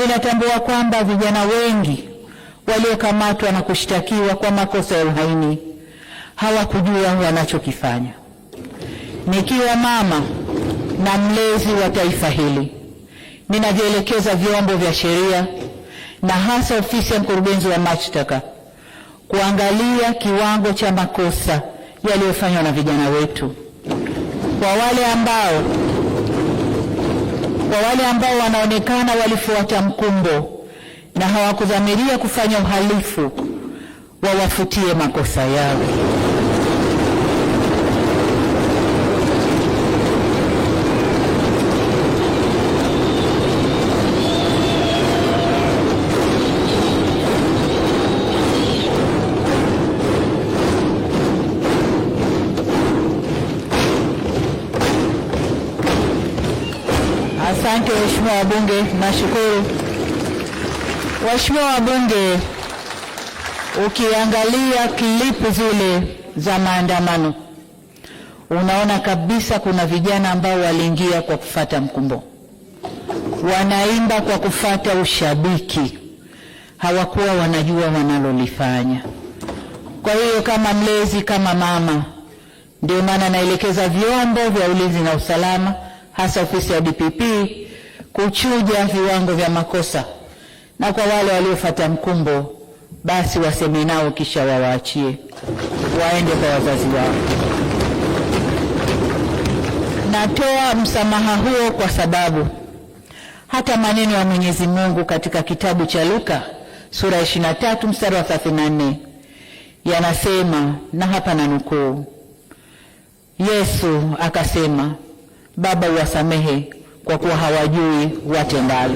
natambua kwamba vijana wengi waliokamatwa na kushtakiwa kwa makosa ya uhaini hawakujua wanachokifanya. Nikiwa mama na mlezi wa taifa hili, ninavielekeza vyombo vya sheria na hasa ofisi ya mkurugenzi wa mashtaka kuangalia kiwango cha makosa yaliyofanywa na vijana wetu. Kwa wale ambao wanaonekana walifuata mkumbo na hawakudhamiria kufanya uhalifu, wawafutie makosa yao. Asante waheshimiwa wabunge, nashukuru. Waheshimiwa wabunge, ukiangalia klipu zile za maandamano, unaona kabisa kuna vijana ambao waliingia kwa kufuata mkumbo, wanaimba kwa kufuata ushabiki, hawakuwa wanajua wanalolifanya. Kwa hiyo kama mlezi, kama mama, ndio maana naelekeza vyombo vya ulinzi na usalama, hasa ofisi ya DPP, kuchuja viwango vya makosa, na kwa wale waliofuata mkumbo basi waseme nao kisha wawaachie waende kwa wazazi wao. Natoa msamaha huo kwa sababu hata maneno ya Mwenyezi Mungu katika kitabu cha Luka sura 23 mstari wa 34 yanasema, na hapa nanukuu, Yesu akasema, Baba uwasamehe kwa kuwa hawajui watendalo.